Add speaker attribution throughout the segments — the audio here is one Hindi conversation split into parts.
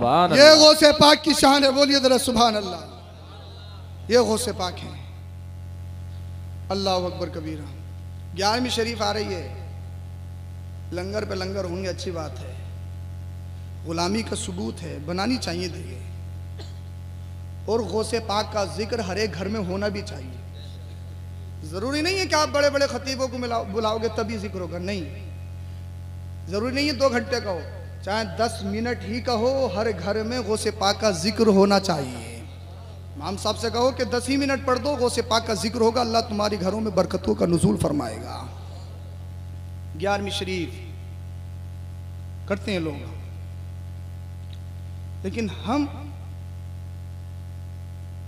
Speaker 1: सुभान
Speaker 2: ये
Speaker 1: अल्लाह।
Speaker 2: गौसे पाक की शान है, बोलिए जरा सुभान अल्लाह। ये गौसे पाक है। अल्लाह अकबर कबीरा। 11वीं शरीफ आ रही है, लंगर पे लंगर होंगे, अच्छी बात है, गुलामी का सबूत है, बनानी चाहिए देखिए। और गौसे पाक का जिक्र हर एक घर में होना भी चाहिए। ज़रूरी नहीं है कि आप बड़े बड़े खतीबों को बुलाओगे तभी जिक्र होगा, नहीं। ज़रूरी नहीं है 2 घंटे का हो, चाहे 10 मिनट ही का हो, हर घर में गौसे पाक का जिक्र होना चाहिए। इमाम साहब से कहो कि 10 ही मिनट पढ़ दो, गौसे पाक का जिक्र होगा, अल्लाह तुम्हारी घरों में बरकतों का नुज़ूल फरमाएगा। 11वीं शरीफ करते हैं लोग, लेकिन हम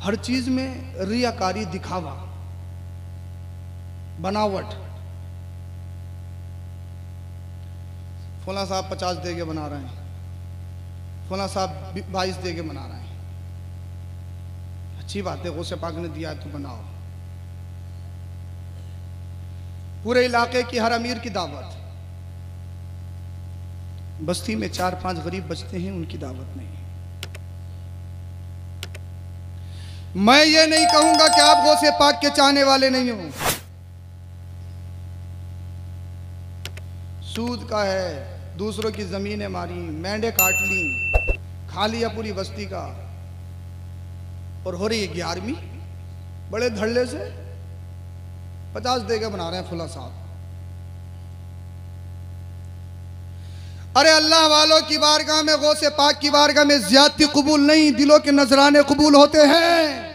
Speaker 2: हर चीज में रियाकारी, दिखावा, बनावट। फला साहब 50 दे के बना रहे हैं, फला साहब 22 दे के बना रहे हैं। अच्छी बात है, गौसे पाक ने दिया है तो बनाओ। पूरे इलाके की हर अमीर की दावत, बस्ती में 4-5 गरीब बचते हैं, उनकी दावत नहीं। मैं ये नहीं कहूंगा कि आप गौसे पाक के चाहने वाले नहीं हो। सूद का है, दूसरों की जमीनें मारी, मेंढे काट ली, खा लिया पूरी बस्ती का, और हो रही है 11वीं बड़े धड़ल्ले से 50 दे के बना रहे हैं फुला साहब। अरे अल्लाह वालों की बारगाह में, गौसे पाक की बारगाह में ज्यादती कबूल नहीं, दिलों के नजराने कबूल होते हैं।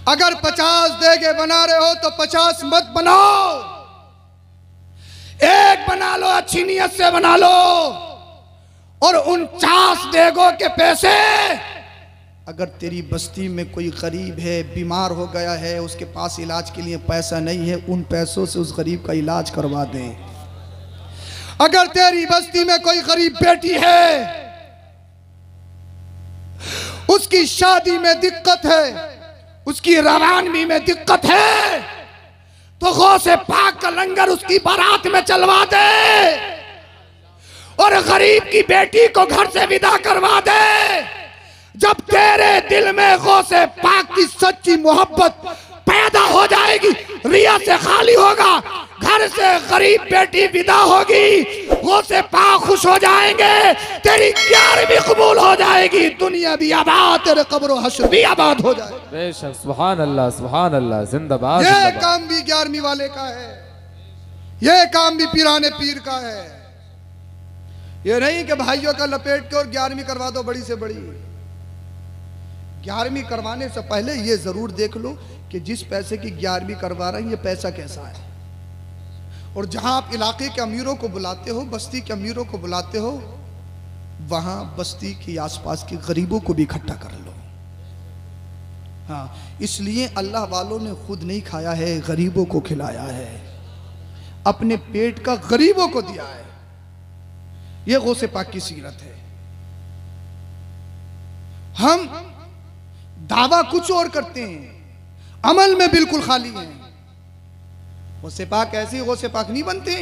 Speaker 2: अगर 50 दे के बना रहे हो तो 50 मत बनाओ, एक बना लो, अच्छी नियत से बना लो। और 49 देगों के पैसे, अगर तेरी बस्ती में कोई गरीब है, बीमार हो गया है, उसके पास इलाज के लिए पैसा नहीं है, उन पैसों से उस गरीब का इलाज करवा दे। अगर तेरी बस्ती में कोई गरीब बेटी है, उसकी शादी में दिक्कत है, उसकी रवानगी में दिक्कत है, तो गौसे पाक का लंगर उसकी बारात में चलवा दे और गरीब की बेटी को घर से विदा करवा दे। जब तेरे दिल में गौसे पाक की सच्ची मोहब्बत पैदा हो जाएगी, रिया से खाली होगा, घर से गरीब बेटी विदा होगी, गौसे पाक खुश हो जाएंगे, तेरी 11वीं कबूल हो जाएगी, दुनिया भी आबाद, तेरे कब्र और हश्र भी आबाद हो जाएगा।
Speaker 1: बेशक, सुभान अल्लाह, सुभान अल्लाह, जिंदाबाद।
Speaker 2: ये काम भी 11वीं वाले का है, ये काम भी पीराने पीर का है। ये नहीं कि भाइयों का लपेट के और 11वीं करवा दो बड़ी से बड़ी। 11वीं करवाने से पहले ये जरूर देख लो कि जिस पैसे की 11वीं करवा रहे हैं, ये पैसा कैसा है। और जहां आप इलाके के अमीरों को बुलाते हो, बस्ती के अमीरों को बुलाते हो, वहां बस्ती के आसपास के गरीबों को भी इकट्ठा कर लो। हाँ, इसलिए अल्लाह वालों ने खुद नहीं खाया है, गरीबों को खिलाया है, अपने पेट का गरीबों को दिया है। यह गौसे पाक की सीरत है। हम दावा कुछ और करते हैं, अमल में बिल्कुल खाली हैं। गौसे पाक ऐसे गौसे पाक नहीं बनते।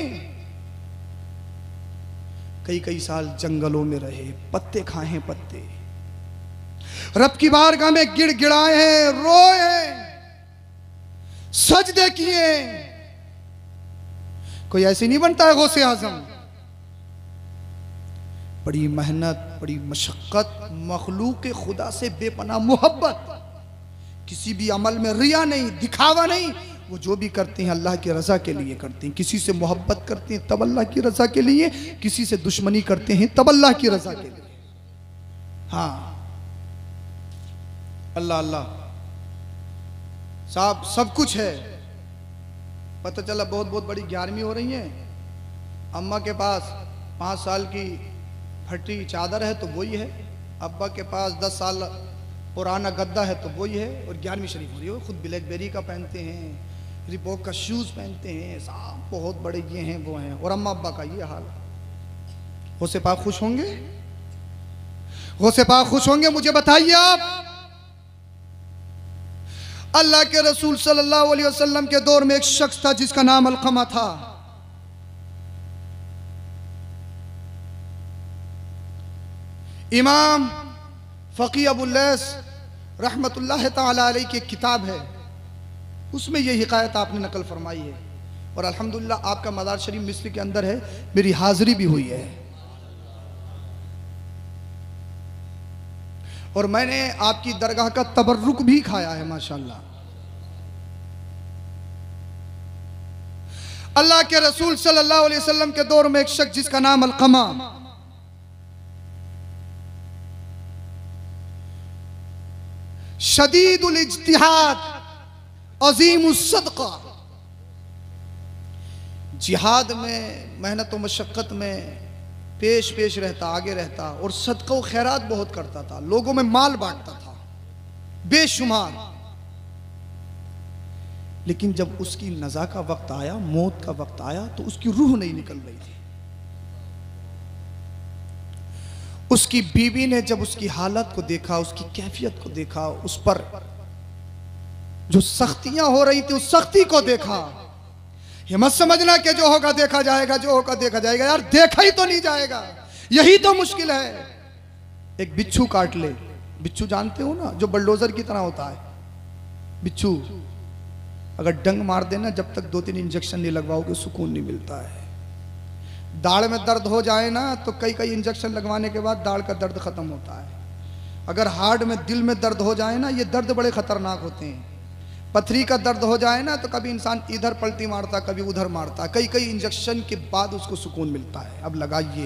Speaker 2: कई कई साल जंगलों में रहे, पत्ते खाए हैं, पत्ते रब की बारगाह में गिड़गिड़ाए हैं, रोए हैं, सजदे किए। कोई ऐसे नहीं बनता है गौसे आजम। बड़ी मेहनत, बड़ी मशक्कत, मखलूक खुदा से बेपनाह मोहब्बत, किसी भी अमल में रिया नहीं, दिखावा नहीं। वो जो भी करते हैं अल्लाह की रजा के लिए करते हैं। किसी से मोहब्बत करते हैं तब अल्लाह की रजा के लिए, किसी से दुश्मनी करते हैं तब अल्लाह की रजा के लिए। हाँ, अल्लाह अल्लाह साहब सब कुछ है। पता चला बहुत बहुत बड़ी 11वीं हो रही है, अम्मा के पास 5 साल की फटी चादर है तो वही है, अब्बा के पास 10 साल पुराना गद्दा है तो वही है, और 11वीं शरीफ हो रही है। खुद ब्लैकबेरी का पहनते हैं, रिबॉक का शूज़ पहनते हैं, साहब बहुत बड़े ये हैं वो हैं, और अम्मा अब्बा का ये हाल है। गौसे पाक खुश होंगे, गौसे पाक खुश होंगे। मुझे बताइए आप, अल्लाह के रसूल सल्लल्लाहु अलैहि वसल्लम के दौर में एक शख्स था जिसका नाम अलकमा था। इमाम फ़क़ी अबुल्लैस रहमतुल्लाह ताला अलैह की एक किताब है, उसमें ये हिकायत आपने नकल फरमाई है और अल्हम्दुलिल्लाह आपका मज़ार शरीफ मिस्र के अंदर है, मेरी हाज़िरी भी हुई है और मैंने आपकी दरगाह का तबर्रुक भी खाया है माशाअल्लाह। अल्लाह के रसूल सल्लल्लाहु अलैहि वसल्लम के दौर में एक शख्स जिसका नाम अलकमा, शदीदुल इज्तिहाद, अजीमुस सदका, जिहाद में मेहनत व मशक्क़त में पेश पेश रहता, आगे रहता और सदका व खैरात बहुत करता था, लोगों में माल बांटता था बेशुमार। लेकिन जब उसकी नज़ा का वक्त आया, मौत का वक्त आया, तो उसकी रूह नहीं निकल रही थी। उसकी बीवी ने जब उसकी हालत को देखा, उसकी कैफियत को देखा, उस पर जो सख्तियां हो रही थी उस सख्ती को देखा, ये मत समझना कि जो होगा देखा जाएगा, जो होगा देखा जाएगा, यार देखा ही तो नहीं जाएगा, यही तो मुश्किल है। एक बिच्छू काट ले, बिच्छू जानते हो ना, जो बलडोजर की तरह होता है बिच्छू, अगर डंग मार देना जब तक 2-3 इंजेक्शन नहीं लगवाओगे सुकून नहीं मिलता है। दाढ़ में दर्द हो जाए ना तो कई इंजेक्शन लगवाने के बाद दाढ़ का दर्द खत्म होता है। अगर हार्ट में, दिल में दर्द हो जाए ना, ये दर्द बड़े खतरनाक होते हैं। पथरी का दर्द हो जाए ना तो कभी इंसान इधर पलटी मारता, कभी उधर मारता, कई इंजेक्शन के बाद उसको सुकून मिलता है। अब लगाइए,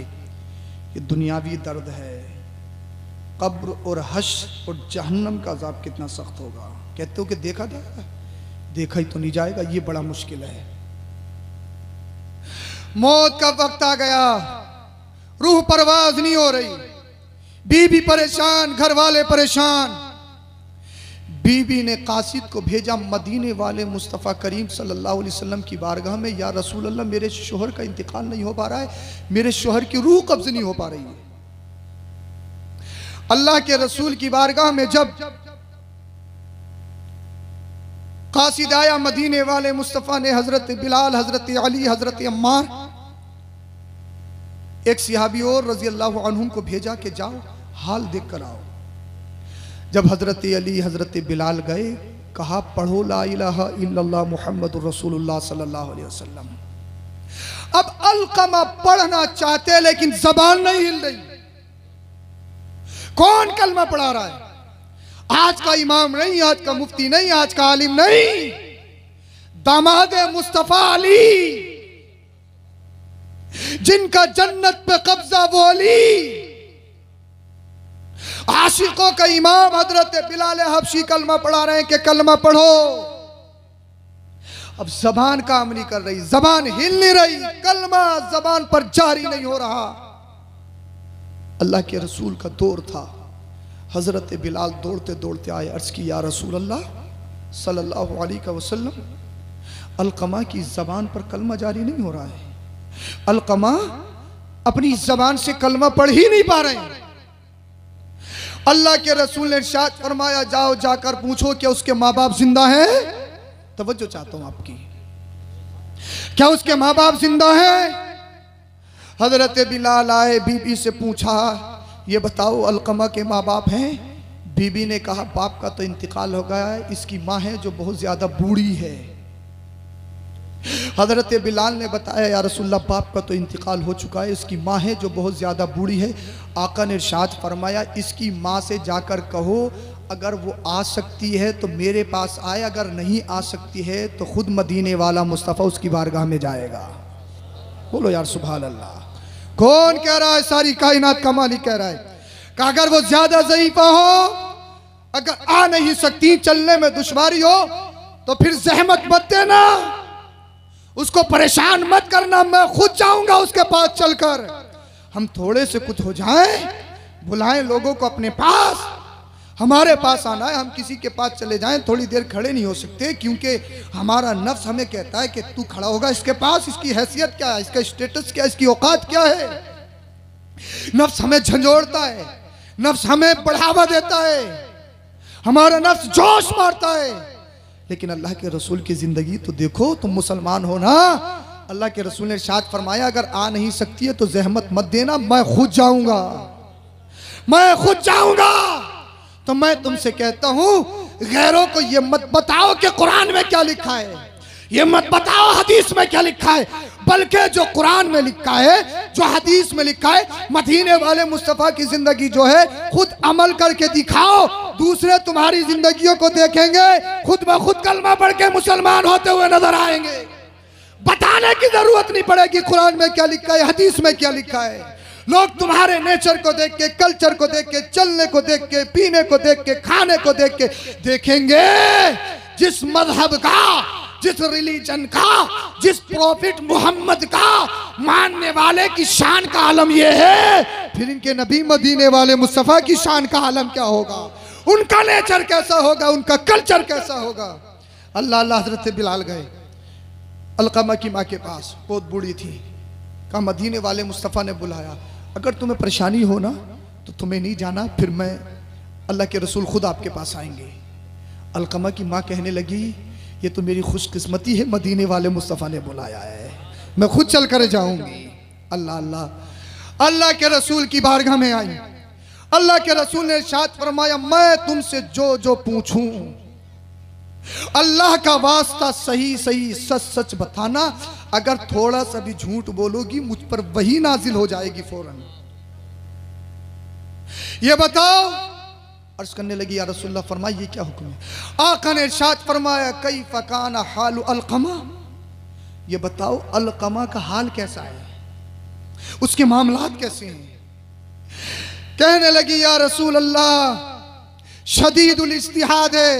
Speaker 2: ये दुनियावी दर्द है, कब्र और हश्र और जहन्नम का अज़ाब कितना सख्त होगा। कहते हो कि देखा जाएगा, देखा ही तो नहीं जाएगा, ये बड़ा मुश्किल है। मौत का वक्त आ गया, रूह परवाज नहीं हो रही, बीबी परेशान, घर वाले परेशान। बीबी ने कासिद को भेजा मदीने वाले मुस्तफ़ा करीम सल्लल्लाहु अलैहि वसल्लम की बारगाह में, या रसूल अल्लाह मेरे शोहर का इंतकाल नहीं हो पा रहा है, मेरे शोहर की रूह कब्ज़ नहीं हो पा रही है। अल्लाह के रसूल की बारगाह में जब कासिद आया, मदीने वाले मुस्तफ़ा ने हजरत बिलाल, हजरत अली, हजरत अम्मार, एक सहाबी और रजी अल्लाह अन्हुम को भेजा कि जाओ हाल देख कर आओ। जब हजरत अली, हजरत बिलाल गए, कहा पढ़ो ला इलाहा इल्लल्लाह मुहम्मदुर रसूलुल्लाह सल्लल्लाहु अलैहि वसल्लम। अब अलकमा पढ़ना चाहते लेकिन जबान नहीं हिल रही। कौन कलमा पढ़ा रहा है? आज का इमाम नहीं, आज का मुफ्ती नहीं, आज का आलिम नहीं, दामाद मुस्तफा अली, जिनका जन्नत पे कब्जा वो अली, आशिकों का इमाम हजरत बिलाल हबशी कलमा पढ़ा रहे हैं कि कलमा पढ़ो। अब जबान काम नहीं कर रही, जबान हिल नहीं रही, कलमा जबान पर जारी नहीं हो रहा। अल्लाह के रसूल का दौर था। हजरत बिलाल दौड़ते दौड़ते आए, अर्ज की या रसूल अल्लाह सल्लल्लाहु अलैहि वसल्लम, अलकमा की जबान पर कलमा जारी नहीं हो रहा है, अलकमा अपनी जबान से कलमा पढ़ ही नहीं पा रहे हैं। अल्लाह के रसूल ने इरशाद फरमाया, जाओ जाकर पूछो क्या उसके माँ बाप जिंदा हैं। तवज्जो चाहता हूं आपकी, क्या उसके माँ बाप जिंदा हैं? हजरत बिलाल आए, बीबी से पूछा ये बताओ अलकमा के माँ बाप हैं? बीबी ने कहा बाप का तो इंतकाल हो गया है, इसकी माँ है जो बहुत ज्यादा बूढ़ी है। हजरत बिलाल ने बताया या रसूलल्लाह बाप का तो इंतकाल हो चुका है, इसकी माँ है जो बहुत ज़्यादा बूढ़ी है। आका ने इरशाद फरमाया इसकी माँ से जाकर कहो अगर वो आ सकती है तो मेरे पास आए, अगर नहीं आ सकती है तो खुद मदीने वाला मुस्तफ़ा उसकी बारगाह में जाएगा। बोलो यार सुभान अल्लाह। कौन कह रहा है? सारी कायनात का मालिक कह रहा है कि अगर वो ज़्यादा ज़ईफ़ा हो, अगर आ नहीं सकती, चलने में दुश्वारी हो, तो फिर जहमत मत देना, उसको परेशान मत करना, मैं खुद जाऊंगा उसके पास चलकर। हम थोड़े से कुछ हो जाएं, बुलाएं लोगों को अपने पास, हमारे पास आना है, हम किसी के पास चले जाएं थोड़ी देर खड़े नहीं हो सकते, क्योंकि हमारा नफ्स हमें कहता है कि तू खड़ा होगा इसके पास, इसकी हैसियत क्या है, इसका स्टेटस क्या है, इसकी औकात क्या है। नफ्स हमें झंझोड़ता है, नफ्स हमें बढ़ावा देता है, हमारा नफ्स जोश मारता है। लेकिन अल्लाह के रसूल की जिंदगी तो देखो, तुम मुसलमान हो ना। अल्लाह के रसूल ने इरशाद फरमाया अगर आ नहीं सकती है तो जहमत मत देना, मैं खुद जाऊंगा। मैं खुद जाऊंगा। तो मैं तुमसे कहता हूं, गैरों को ये मत बताओ कि कुरान में क्या लिखा है, ये मत बताओ हदीस में क्या लिखा है, बल्कि जो कुरान में लिखा है, जो हदीस में लिखा है, मदीने वाले मुस्तफा की जिंदगी जो है खुद अमल करके दिखाओ। दूसरे तुम्हारी जिंदगियों को देखेंगे, खुद ब खुद कलमा पढ़ के मुसलमान होते हुए नजर आएंगे। बताने की जरूरत नहीं पड़ेगी कुरान में क्या लिखा है, हदीस में क्या लिखा है। लोग तुम्हारे नेचर को देख के, कल्चर को देख के, चलने को देख के, पीने को देख के, खाने को देख के देखेंगे जिस मजहब का, जिस रिलीजन का, जिस प्रॉफिट मोहम्मद का मानने वाले की शान का आलम ये है, फिर इनके नबी मदीने वाले मुस्तफा की शान का आलम क्या होगा, उनका नेचर कैसा होगा, उनका कल्चर कैसा होगा। अल्लाह अल्लाह हजरत बिलाल गए अलकमा की माँ के पास, बहुत बूढ़ी थी। कहा मदीने वाले मुस्तफ़ा ने बुलाया, अगर तुम्हें परेशानी हो ना तो तुम्हें नहीं जाना, फिर मैं अल्लाह के रसूल खुद आपके पास आएंगे। अलकमा की माँ कहने लगी, ये तो मेरी खुशकिस्मती है, मदीने वाले मुस्तफ़ा ने बुलाया है, मैं खुद चल कर जाऊंगी। अल्लाह अल्लाह अल्लाह के रसूल की बारगाह में आई। अल्लाह के रसूल ने इरशाद फरमाया, मैं तुमसे जो जो पूछूं अल्लाह का वास्ता सही सही सच सच बताना, अगर थोड़ा सा भी झूठ बोलोगी मुझ पर वही नाजिल हो जाएगी फौरन। ये बताओ। अर्ज करने लगी, या रसूलल्लाह फरमाइए ये क्या हुक्म है। आका ने इरशाद फरमाया, कई फकान हालु अलकमा, ये बताओ अलकमा का हाल कैसा है, उसके मामलात कैसे हैं। कहने लगी, या रसूल अल्लाह शदीदुल इज्तिहाद है,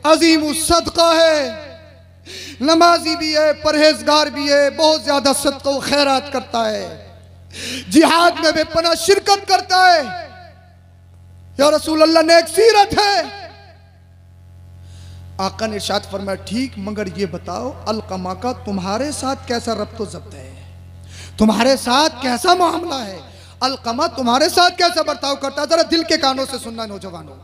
Speaker 2: अजीम सदका है, नमाजी भी है, परहेजगार भी है, बहुत ज्यादा सदका व खैरात करता है, जिहाद में बेपनाह शिरकत करता है। या रसूल अल्लाह नेक सीरत है। आका ने इरशाद फरमाया, ठीक, मगर ये बताओ अलकमा का तुम्हारे साथ कैसा रब्तो ज़ब्त है, तुम्हारे साथ कैसा मामला है, अलकमा तुम्हारे साथ कैसा बर्ताव करता है, जरा दिल के कानों से सुनना नौजवानों।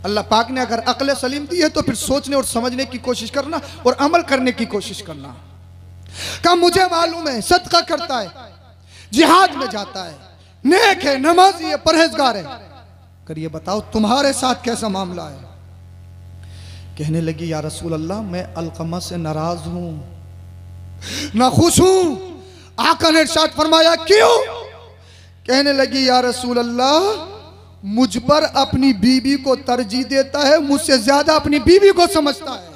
Speaker 2: अल्लाह पाक ने अगर अक्ल सलीम दी है तो फिर सोचने और समझने की कोशिश करना और अमल करने की कोशिश करना। कहा मुझे मालूम है सदका करता है, जिहाद में जाता है, नेक है, नमाजी है, परहेजगार है, कर ये बताओ तुम्हारे साथ कैसा मामला है। कहने लगी, या रसूल अल्लाह मैं अलकमा से नाराज हूं, ना खुश हूं। आका ने इरशाद फरमाया, क्यों। कहने लगी, या रसूल अल्लाह मुझ पर अपनी बीवी को तरजीह देता है, मुझसे ज्यादा अपनी बीवी को समझता है।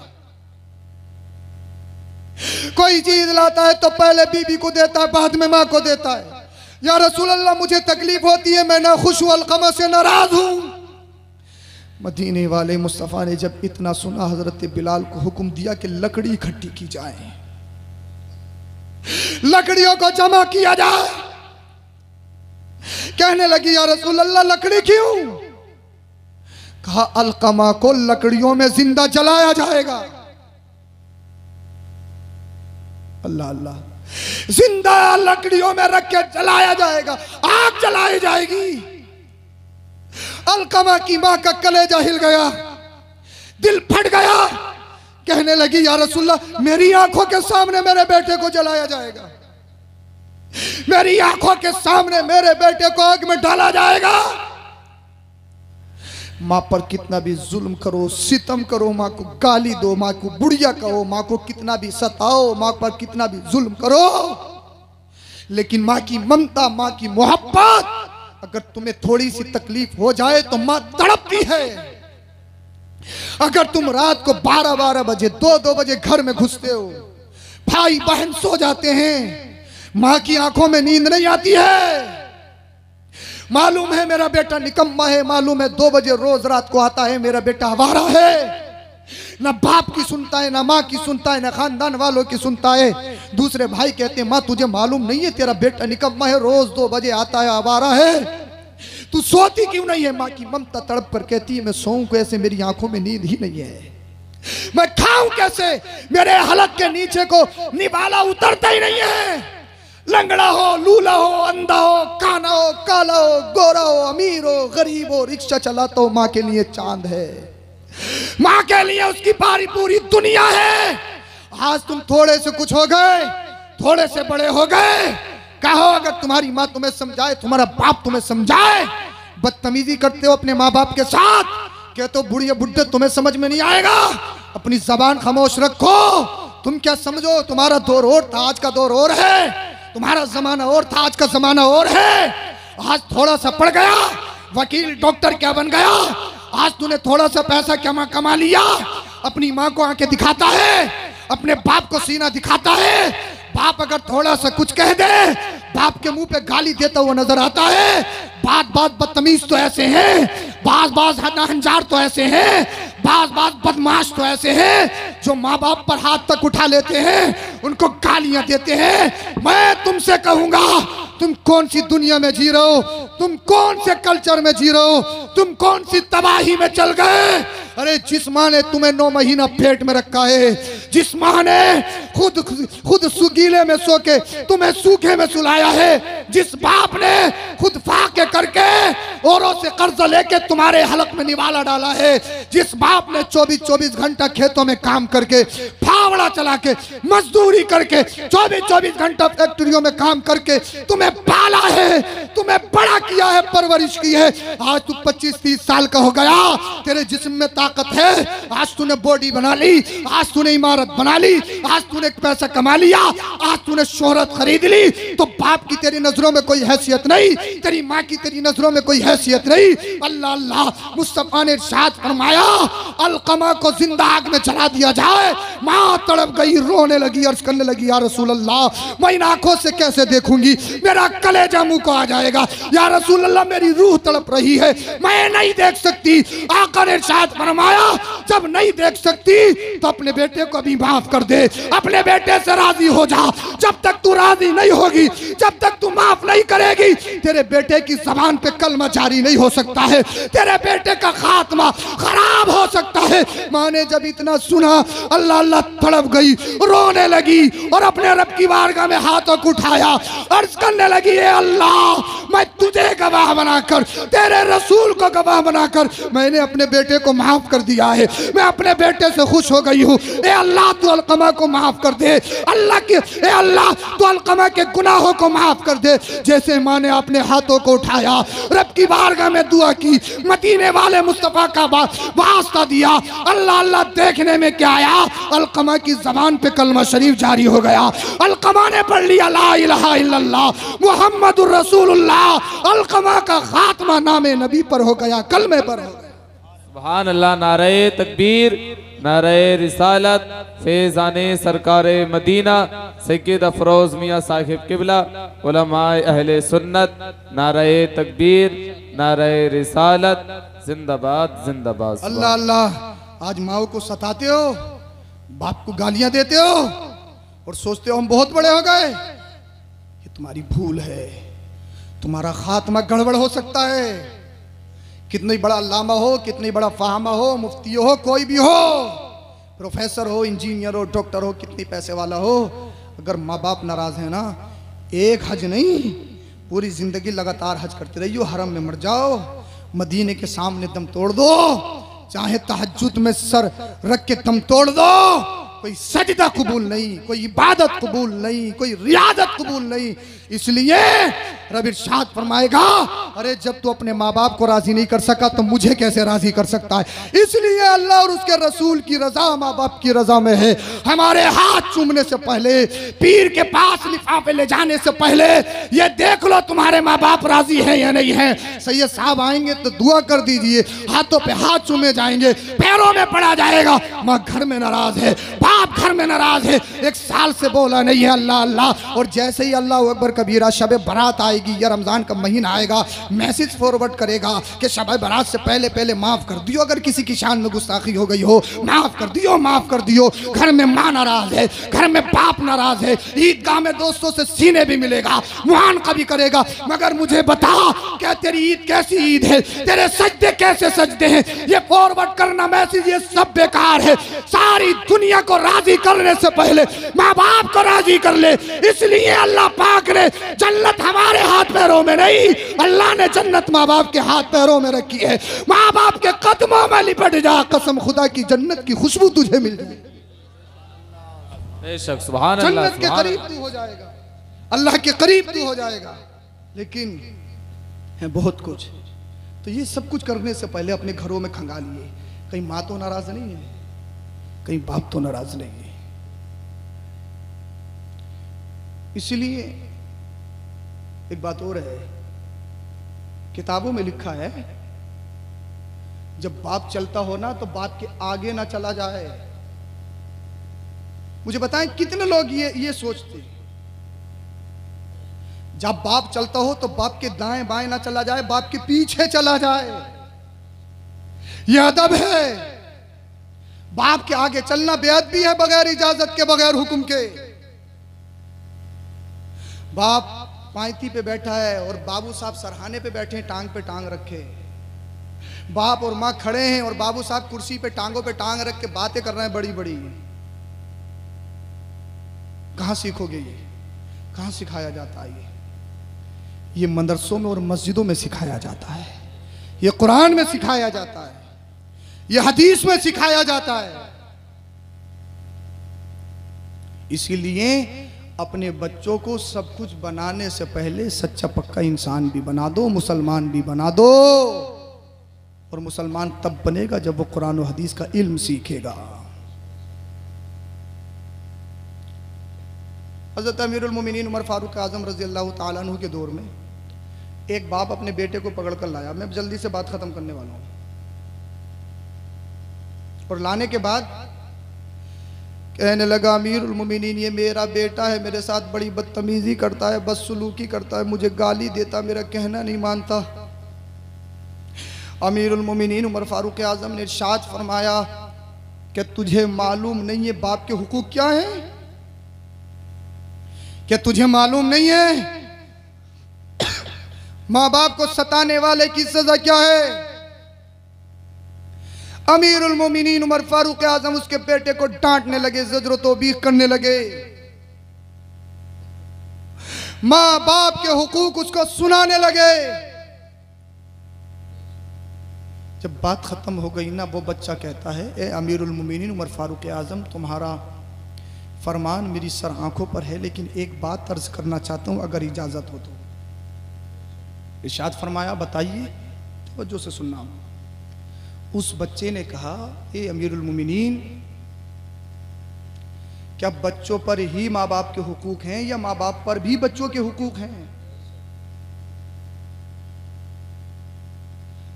Speaker 2: कोई चीज लाता है तो पहले बीवी को देता है, बाद में मां को देता है। या रसूल अल्लाह मुझे तकलीफ होती है, मैं ना खुश हूं, अलकमा से नाराज हूं। मदीने वाले मुस्तफ़ा ने जब इतना सुना, हजरत बिलाल को हुक्म दिया कि लकड़ी इकट्ठी की जाए, लकड़ियों को जमा किया जाए। कहने लगी, या रसूल अल्लाह लकड़ी क्यों। कहा अलकमा को लकड़ियों में जिंदा जलाया जाएगा। अल्लाह अल्लाह, जिंदा लकड़ियों में रख के जलाया जाएगा, आग जलाई जाएगी। अलकमा की मां का कलेजा हिल गया, दिल फट गया। कहने लगी, या रसूलल्लाह मेरी आंखों के सामने मेरे बेटे को जलाया जाएगा, मेरी आंखों के सामने मेरे बेटे को आग में डाला जाएगा। मां पर कितना भी जुल्म करो, सितम करो, मां को गाली दो, मां को बुढ़िया कहो, मां को कितना भी सताओ, मां पर कितना भी जुल्म करो, लेकिन मां की ममता, मां की मोहब्बत, अगर तुम्हें थोड़ी सी तकलीफ हो जाए तो मां तड़पती है। अगर तुम रात को 12-12 बजे 2-2 बजे घर में घुसते हो, भाई बहन सो जाते हैं, मां की आंखों में नींद नहीं आती है। मालूम है मेरा बेटा निकम्मा है, मालूम है 2 बजे रोज रात को आता है, मेरा बेटा आवारा है, ना बाप की सुनता है, ना माँ की सुनता है, ना खानदान वालों की सुनता है। दूसरे भाई कहते हैं, माँ तुझे मालूम नहीं है तेरा बेटा निकम्मा है, रोज 2 बजे आता है, आवारा है, तू सोती क्यों नहीं है। माँ की ममता तड़प कर कहती है, मैं सोऊं कैसे, मेरी आंखों में नींद ही नहीं है, मैं खाऊं कैसे, मेरे हलक के नीचे को निवाला उतरता ही नहीं है। लंगड़ा हो, लूला हो, अंधा हो, काना हो, काला हो, गोरा हो, अमीर हो, गरीब हो, रिक्शा चलाता हो, माँ के लिए चांद है, माँ के लिए उसकी पूरी दुनिया है। आज तुम थोड़े से कुछ हो गए, थोड़े से बड़े हो गए, कहो अगर तुम्हारी माँ तुम्हें समझाए, तुम्हारा बाप तुम्हें समझाए, बदतमीजी करते हो अपने माँ बाप के साथ, कहते हो बुढ़िया बुढ़े तुम्हें समझ में नहीं आएगा, अपनी जबान खामोश रखो। तुम क्या समझो, तुम्हारा दौर और था, आज का दौर और है। तुम्हारा जमाना और था, आज का जमाना और है। आज थोड़ा सा पढ़ गया, वकील डॉक्टर क्या बन गया। आज तूने थोड़ा सा पैसा कमा लिया, अपनी माँ को आंखें दिखाता है, अपने बाप को सीना दिखाता है। बाप अगर थोड़ा सा कुछ कह दे, बाप के मुंह पे गाली देता हुआ नजर आता है। बात बदतमीज तो ऐसे हैं, बाज हंजार तो ऐसे हैं, बाज बदमाश तो ऐसे हैं जो माँ बाप पर हाथ तक उठा लेते हैं, उनको गालियां देते हैं। मैं तुमसे कहूंगा, तुम कौन सी दुनिया में जी रहे हो, तुम कौन से कल्चर में जी रहे हो, तुम कौन सी तबाही में चल गए। अरे जिस माँ ने तुम्हें 9 महीना पेट में रखा है, जिस माँ ने खुद सुगीले में सो के तुम्हें सूखे में सुलाया है, जिस बाप ने खुद फाके करके औरों से कर्ज लेके तुम्हारे हलक में निवाला डाला है, जिस बाप ने 24 घंटा खेतों में काम करके, फावड़ा चला के, मजदूरी करके, 24 घंटा फैक्ट्रियों में काम करके तुम्हें पाला है, तुम्हें बड़ा किया है, परवरिश की है। आज तू 25-30 साल का हो गया, तेरे जिस्म में ताकत है, आज तूने बॉडी बना ली, आज तूने इमारत बना ली, आज तूने पैसा कमा लिया, आज तूने शोहरत खरीद ली, तो बाप की तेरी नजरों में कोई हैसियत नहीं, तेरी माँ की तेरी नजरों में कोई हैसियत नहीं। अल्लाह अल्लाह मुस्तफा ने इरशाद फरमाया, अलकमा को जिंदा आग में जला दिया जाए। माँ तड़प गई, रोने लगी, अर्ज करने लगी, या रसूल अल्लाह मैं इन आंखों से कैसे देखूंगी, मेरा कलेजा मुंह को आ जाएगा। या रसूल अल्लाह मेरी रूह तड़प रही है, मैं नहीं देख सकती। आका ने इरशाद फरमाया, जब नहीं देख सकती तो अपने बेटे को भी माफ कर दे, अपने बेटे से राजी हो जा। जब तक तू राजी नहीं होगी, जब तक तू माफ नहीं करेगी, तेरे बेटे की जबान पे कलमा जारी नहीं हो सकता है, तेरे बेटे का खात्मा खराब हो सकता है। माँ ने जब इतना सुना, अल्लाह अल्लाह तड़प गई, रोने लगी और अपने रब की बारगाह में हाथों को उठाया, अर्ज करने लगी, ए अल्लाह मैं तुझे गवाह बनाकर, तेरे रसूल को गवाह बनाकर मैंने अपने बेटे को माफ कर दिया है, मैं अपने बेटे से खुश हो गई हूँ। ए अल्लाह तू अलकमा को माफ कर दे, ए अल्लाह तू अलकमा के गुनाहों को माफ कर दे। जैसे माँ ने अपने हाथों को उठाया, रब की बारगाह में दुआ की, मदीने वाले मुस्तफा का वास्ता दिया, अल्लाह अल्लाह देखने में क्या आया, अलकमा की जबान पे कलमा शरीफ जारी हो गया। अलकमा ने पढ़ लिया ला इलाहा इल्लल्लाह मुहम्मदुर रसूलुल्लाह। अलकमा का खात्मा नामे नबी पर हो गया, कलमे पर हो गया।
Speaker 1: सुभान अल्लाह, नारे तकबीर, नारे रिसालत, फैज़ाने सरकारे मदीना सैयद अफरोज मियाँ साहिब किबला, उलमाए अहले सुन्नत, नारे तकबीर, नारे रिसालत, जिंदाबाद जिंदाबाद।
Speaker 2: अल्लाह अल्लाह, आज माओ को सताते हो, बाप को गालियां देते हो और सोचते हो हम बहुत बड़े हो गए। ये तुम्हारी भूल है, तुम्हारा खात्मा गड़बड़ हो सकता है। कितनी बड़ा अल्लामा हो, कितनी बड़ा फाहमा हो, मुफ्ती हो, कोई भी हो, प्रोफेसर हो, इंजीनियर हो, डॉक्टर हो, कितनी पैसे वाला हो, अगर माँ बाप नाराज है ना, एक हज नहीं पूरी जिंदगी लगातार हज करते रहियो, हरम में मर जाओ, मदीने के सामने दम तोड़ दो, चाहे तहज्जुद में सर रख के दम तोड़ दो, कोई सजदा कबूल नहीं, कोई इबादत कबूल नहीं, कोई रियादत कबूल नहीं। इसलिए रब इरशाद फरमाएगा, अरे जब तू अपने माँ बाप को राजी नहीं कर सका तो मुझे कैसे राजी कर सकता है। इसलिए अल्लाह और उसके रसूल की रजा माँ बाप की रजा में है। हमारे हाथ चूमने से पहले, पीर के पास लिफाफे ले जाने से पहले ये देख लो तुम्हारे माँ बाप राजी है या नहीं है। सैयद साहब आएंगे तो दुआ कर दीजिए, हाथों पे हाथ चूमे जाएंगे, पैरों में पड़ा जाएगा, माँ घर में नाराज है, बाप घर में नाराज है, 1 साल से बोला नहीं है अल्लाह अल्लाह। और जैसे ही अल्लाह अकबर कबीरा शब बारात आएगी या रमजान का महीना आएगा, मैसेज फॉरवर्ड करेगा कि शब बारात से पहले पहले माफ कर दियो, अगर किसी की शान में गुस्ताखी हो गई हो माफ कर दियो, माफ कर दियो। घर में माँ नाराज है, घर में बाप नाराज है, ईदगाह में दोस्तों से सीने भी मिलेगा, मुहान का भी करेगा, मगर मुझे बता क्या तेरी ईद कैसी ईद है, तेरे सजदे कैसे सजदे हैं। ये फॉरवर्ड करना मैसेज ये सब बेकार है। सारी दुनिया को राजी करने से पहले माँ बाप को राजी कर ले। इसलिए अल्लाह पाक ने जन्नत हमारे हाथ पैरों में नहीं, अल्लाह ने जन्नत माँ बाप के हाथ पैरों में रखी है। माँ बाप के कदमों में लिपट जा, कसम खुदा की जन्नत की खुशबू तुझे मिल जाए,
Speaker 1: बेशक सुभान अल्लाह,
Speaker 2: जन्नत के करीब तू हो जाएगा, अल्लाह के करीब तू हो जाएगा। लेकिन है बहुत कुछ, तो ये सब कुछ करने से पहले अपने घरों में खंगालिए, कहीं माँ तो नाराज नहीं है, कहीं बाप तो नाराज नहीं है। इसलिए एक बात और है, किताबों में लिखा है जब बाप चलता हो ना तो बाप के आगे ना चला जाए। मुझे बताएं कितने लोग ये सोचते, जब बाप चलता हो तो बाप के दाएं बाएं ना चला जाए, बाप के पीछे चला जाए। यह अदब है। बाप के आगे चलना बेअदबी है, बगैर इजाजत के, बगैर हुक्म के। बाप पायती पे बैठा है और बाबू साहब सरहाने पे बैठे हैं, टांग पे टांग रखे। बाप और माँ खड़े हैं और बाबू साहब कुर्सी पे टांगों पे टांग रख के बातें कर रहे हैं बड़ी बड़ी। कहां सीखोगे ये? कहां सिखाया जाता है ये मदरसों में और मस्जिदों में सिखाया जाता है, ये कुरान में सिखाया जाता है, ये हदीस में सिखाया जाता है। इसीलिए अपने बच्चों को सब कुछ बनाने से पहले सच्चा पक्का इंसान भी बना दो, मुसलमान भी बना दो। और मुसलमान तब बनेगा जब वो कुरान और हदीस का इल्म सीखेगा। हज़रत अमीरुल मोमिनीन उमर फारूक आज़म रज़ी अल्लाह ताला अन्हु के दौर में एक बाप अपने बेटे को पकड़ कर लाया। मैं जल्दी से बात खत्म करने वाला हूं। और लाने के बाद कहने लगा, अमीरुल मोमिनीन ये मेरा बेटा है, मेरे साथ बड़ी बदतमीजी करता है, बदसलूकी करता है, मुझे गाली देता, मेरा कहना नहीं मानता। अमीरुल मोमिनीन उमर फारूक आज़म ने इरशाद फरमाया कि तुझे मालूम नहीं है बाप के हुकूक क्या है? क्या तुझे मालूम नहीं है माँ बाप को सताने वाले की सजा क्या है? अमीरुल मोमिनीन उमर फारूक आज़म उसके बेटे को डांटने लगे, ज़ज्र तौबीख करने लगे। माँ बाप के हुकूक उसको सुनाने लगे। जब बात खत्म हो गई ना, वो बच्चा कहता है, ए अमीरुल मोमिनीन उमर फारूक आज़म, तुम्हारा फरमान मेरी सर आंखों पर है, लेकिन एक बात अर्ज करना चाहता हूं अगर इजाजत हो तो। इरशाद फरमाया, बताइए, तवज्जो से सुनना। उस बच्चे ने कहा, ए अमीरुल मोमिनीन, क्या बच्चों पर ही माँ बाप के हुकूक हैं या माँ बाप पर भी बच्चों के हुकूक हैं?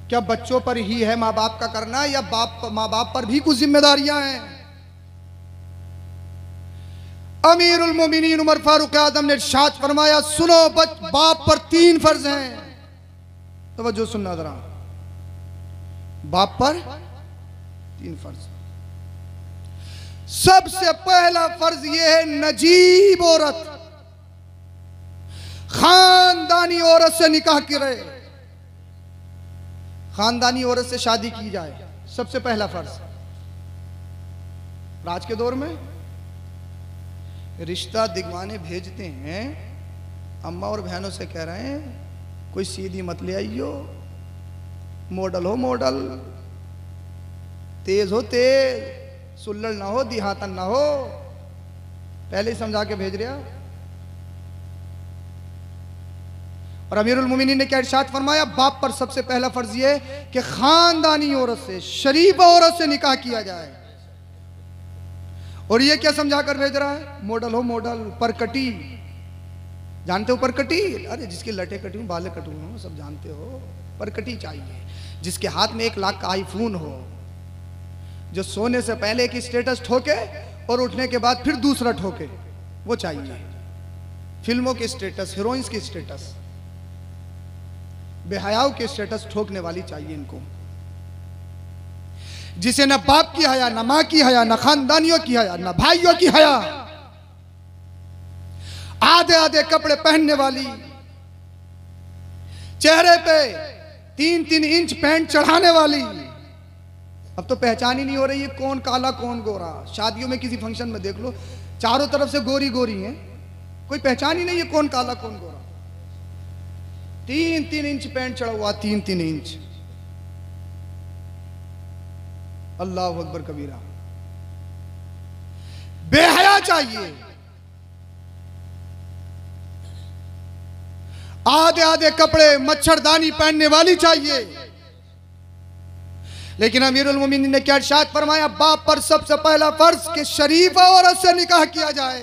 Speaker 2: क्या बच्चों पर ही है माँ बाप का करना या माँ बाप पर भी कुछ जिम्मेदारियां हैं? अमीरुल मोमिनीन उमर फारूक आज़म ने इरशाद फरमाया, सुनो, बाप पर 3 फर्ज हैं। तवज्जो सुनना जरा, बाप पर 3 फर्ज। सबसे पहला फर्ज यह है, नजीब औरत, खानदानी औरत से निकाह करे, खानदानी औरत से शादी की जाए। सबसे पहला फर्ज। आज के दौर में रिश्ता दिगवाने भेजते हैं, अम्मा और बहनों से कह रहे हैं कोई सीधी मत ले आइयो, मॉडल हो मॉडल, तेज हो तेज, सुल्लड़ ना हो, दिहातन ना हो, पहले ही समझा के भेज रहा। और अमीरुल मोमिनीन ने क्या इरशाद फरमाया, बाप पर सबसे पहला फर्ज ये कि खानदानी औरत से, शरीफ औरत से निकाह किया जाए। और ये क्या समझा कर भेज रहा है, मॉडल हो मॉडल, परकटी, जानते हो परकटी? अरे जिसके लटे कटी हूं, बाले कटू हो, सब जानते हो, परकटी चाहिए। जिसके हाथ में 1 लाख का आईफोन हो, जो सोने से पहले एक स्टेटस ठोके और उठने के बाद फिर दूसरा ठोके, वो चाहिए। फिल्मों के स्टेटस, हीरोइंस के स्टेटस, बेहयाओं के स्टेटस ठोकने वाली चाहिए इनको, जिसे न बाप की हया, न मां की हया, न खानदानियों की हया, न भाइयों की हया, आधे आधे कपड़े पहनने वाली, चेहरे पे 3-3 इंच पैंट चढ़ाने वाली। अब तो पहचान ही नहीं हो रही है कौन काला कौन गोरा। शादियों में किसी फंक्शन में देख लो, चारों तरफ से गोरी गोरी हैं, कोई पहचान ही नहीं है कौन काला कौन गोरा। 3-3 इंच पैंट चढ़ा हुआ, 3-3 इंच। अल्लाह अकबर कबीरा। बेहया चाहिए, आधे आधे कपड़े, मच्छरदानी पहनने वाली चाहिए, लेकिन अमीरुल मोमिनीन ने क्या इरशाद फरमाया, बाप पर सबसे पहला फर्ज कि शरीफ औरत से निकाह किया जाए।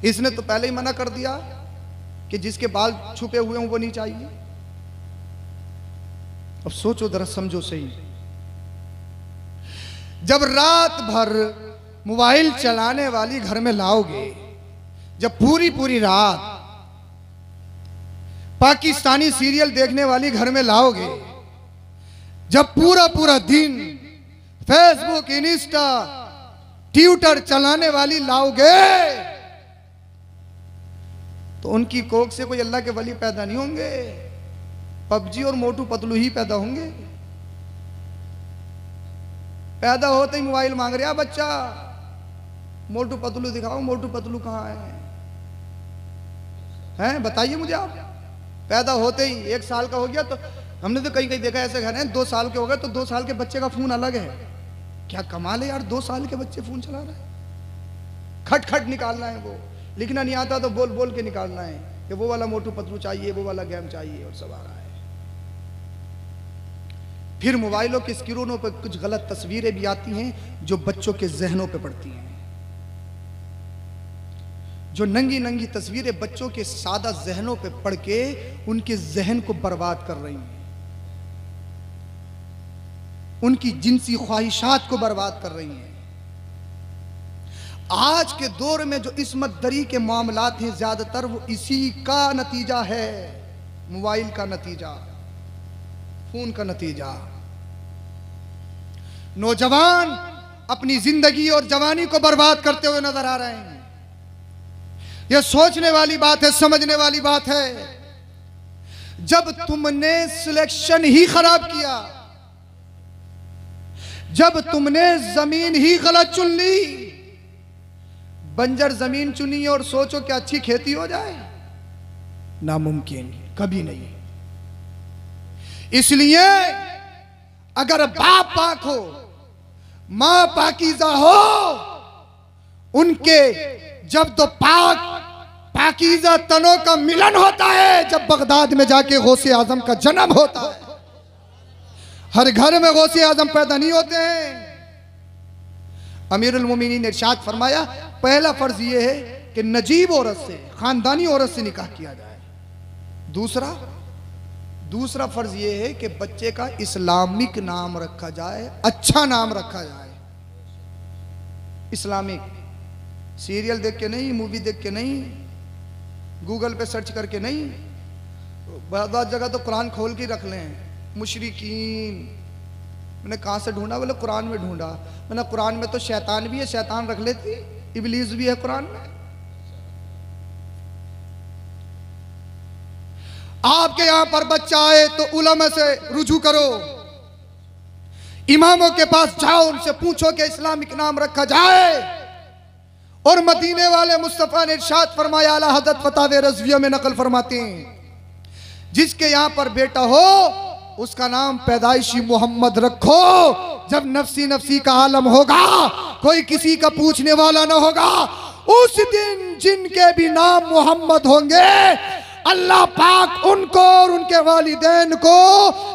Speaker 2: इसने तो पहले ही मना कर दिया कि जिसके बाल छुपे हुए हों वो नहीं चाहिए। अब सोचो जरा, समझो सही, जब रात भर मोबाइल चलाने वाली घर में लाओगे, जब पूरी पूरी रात पाकिस्तानी सीरियल देखने वाली घर में लाओगे, जब पूरा पूरा दिन फेसबुक, इंस्टा, ट्विटर चलाने वाली लाओगे, तो उनकी कोख से कोई अल्लाह के वली पैदा नहीं होंगे, पबजी और मोटू पतलू ही पैदा होंगे। पैदा होते ही मोबाइल मांग रहा बच्चा, मोटू पतलू दिखाओ, मोटू पतलू कहाँ है? हैं बताइए मुझे आप। पैदा होते ही 1 साल का हो गया, तो हमने तो कहीं कहीं देखा ऐसे घर हैं 2 साल के हो गए तो 2 साल के बच्चे का फोन अलग है। क्या कमाल है यार, 2 साल के बच्चे फोन चला रहे हैं। खट खट निकालना है, वो लिखना नहीं आता तो बोल बोल के निकालना है कि वो वाला मोटू पतलू चाहिए, वो वाला गेम चाहिए, और सब आ रहा है। फिर मोबाइलों की स्क्रीनों पर कुछ गलत तस्वीरें भी आती हैं जो बच्चों के जहनों पे पड़ती हैं, जो नंगी नंगी तस्वीरें बच्चों के सादा जहनों पे पड़ के उनके जहन को बर्बाद कर रही हैं, उनकी जिनसी ख्वाहिशात को बर्बाद कर रही हैं। आज के दौर में जो इस्मत दरी के मामलात हैं ज्यादातर वो इसी का नतीजा है, मोबाइल का नतीजा, फोन का नतीजा। नौजवान अपनी जिंदगी और जवानी को बर्बाद करते हुए नजर आ रहे हैं। यह सोचने वाली बात है, समझने वाली बात है। जब तुमने सिलेक्शन ही खराब किया, जब तुमने जमीन ही गलत चुन ली, बंजर जमीन चुनी और सोचो कि अच्छी खेती हो जाए, नामुमकिन, कभी नहीं। इसलिए अगर बाप पाक हो, मां पाकीज़ा हो, उनके जब तो पाकीज़ा तनों का मिलन होता है, जब बगदाद में जाके गौसे आजम का जन्म होता है। हर घर में गौसे आजम पैदा नहीं होते हैं। अमीरुल मोमिनीन ने इरशाद फरमाया, पहला फर्ज यह है कि नजीब औरत से, खानदानी औरत से निकाह किया जाए। दूसरा फर्ज यह है कि बच्चे का इस्लामिक नाम रखा जाए, अच्छा नाम रखा जाए, इस्लामिक। सीरियल देख के नहीं, मूवी देख के नहीं, गूगल पे सर्च करके नहीं। बहुत जगह तो कुरान खोल के रख लें, मुशरिकीन। मैंने कहाँ से ढूंढा? बोले कुरान में ढूंढा। मैंने कुरान में तो शैतान भी है, शैतान रख लेती, इबलीस भी है कुरान में। आपके यहां पर बच्चा आए तो उलमा से रुजू करो, इमामों के पास जाओ, उनसे पूछो कि इस्लामिक नाम रखा जाए। और मदीने वाले मुस्तफा ने इरशाद फरमाया, आला हज़रत फतावे रज़विया में नकल फरमाते हैं, जिसके यहां पर बेटा हो उसका नाम पैदाइशी मोहम्मद रखो। जब नफसी नफसी का आलम होगा, कोई किसी का पूछने वाला ना होगा, उस दिन जिनके भी नाम मोहम्मद होंगे, अल्लाह पाक उनको और उनके वालिदैन को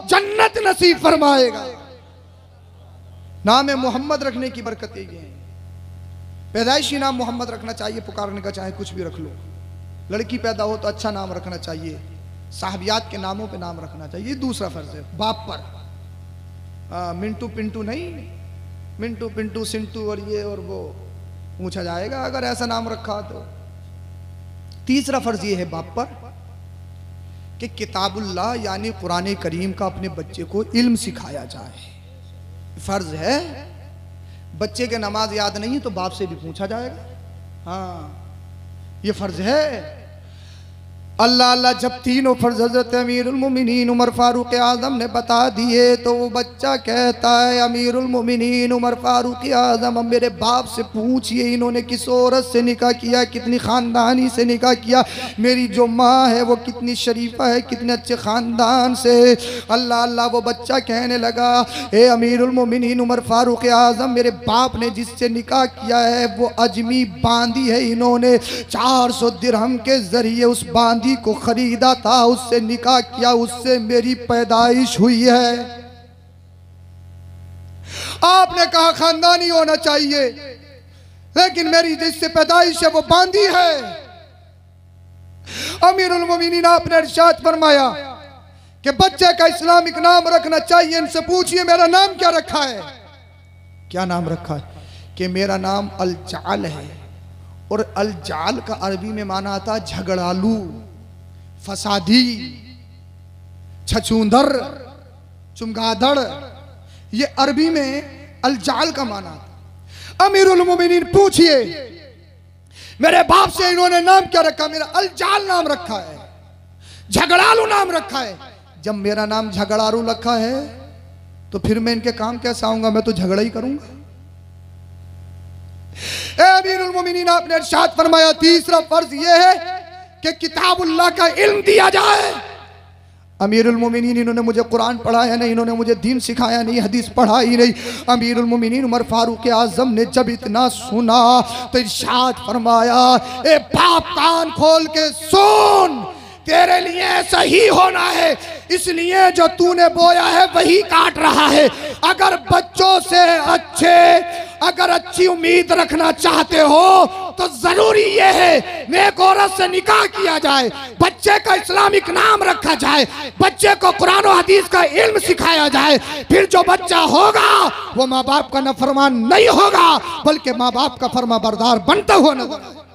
Speaker 2: जन्नत नसीब फरमाएगा। नाम मोहम्मद रखने की बरकत यही है। पैदाइशी नाम मोहम्मद रखना चाहिए, पुकारने का चाहे कुछ भी रख लो। लड़की पैदा हो तो अच्छा नाम रखना चाहिए, साहबियात के नामों पे नाम रखना चाहिए। दूसरा फर्ज है बाप पर। मिंटू पिंटू नहीं, मिंटू पिंटू सिंटू और ये और वो पूछा जाएगा अगर ऐसा नाम रखा तो। तीसरा फर्ज ये है बाप पर कि किताबुल्लाह यानी कुरान करीम का अपने बच्चे को इल्म सिखाया जाए। फर्ज है, बच्चे के नमाज याद नहीं तो बाप से भी पूछा जाएगा। हाँ, ये फर्ज है। अल्लाह अल्लाह जब तीनों फर्ज हज़रत अमीरुल मोमिनीन उमर फारूक आज़म ने बता दिए तो वो बच्चा कहता है, अमीरुल मोमिनीन उमर फारूक आज़म, मेरे बाप से पूछिए इन्होंने किस औरत से निकाह किया, कितनी ख़ानदानी से निकाह किया, मेरी जो माँ है वो कितनी शरीफा है, कितने अच्छे ख़ानदान से। अल्लाह अल्लाह वो बच्चा कहने लगा, ए अमीरुल मोमिनीन उमर फारूक आज़म, मेरे बाप ने जिससे निकाह किया है वो अजमी बांदी है, इन्होंने 400 दिरहम के ज़रिए उस बांदी को खरीदा था, उससे निकाह किया, उससे मेरी पैदाइश हुई है। आपने कहा खानदानी होना चाहिए, लेकिन मेरी जिससे पैदाइश है वो बांदी है। अमीरुल मोमिनीन आपने इरशाद फरमाया कि बच्चे का इस्लामिक नाम रखना चाहिए। इनसे पूछिए मेरा नाम क्या रखा है? क्या नाम रखा है? कि मेरा नाम अल-जाल है। और अल-जाल का अरबी में माना आता झगड़ालू, फसादी, छछूंदर, चुमगादड़, ये अरबी में अल-जाल का माना आता। अमीरुल मोमिनीन पूछिए मेरे बाप से इन्होंने नाम क्या रखा? मेरा अल-जाल नाम रखा है, झगड़ालू नाम रखा है। जब मेरा नाम झगड़ालू रखा है तो फिर मैं इनके काम कैसे आऊंगा? मैं तो झगड़ा ही करूंगा। अमीरुल मोमिनीन आपने इरशाद फरमाया तीसरा फर्ज यह है कि किताबुल्लाह का इल्म दिया जाए। अमीरुल मोमिनीन इन्होंने मुझे कुरान पढ़ाया नहीं, इन्होंने मुझे दीन सिखाया नहीं, हदीस पढ़ाई नहीं। अमीरुल मोमिनीन उमर फारूक आजम ने जब इतना सुना तो इरशाद फरमाया, ए बाप कान खोल के सुन, तेरे लिए ऐसा ही होना है, इसलिए जो तूने बोया है वही काट रहा है। अगर बच्चों से अगर अच्छी उम्मीद रखना चाहते हो तो जरूरी ये है नेक औरत से निकाह किया जाए, बच्चे का इस्लामिक नाम रखा जाए, बच्चे को कुरान और हदीस का इल्म सिखाया जाए। फिर जो बच्चा होगा वो माँ बाप का नाफरमान नहीं होगा, बल्कि माँ बाप का फर्माबरदार बनता हुआ नजर आए।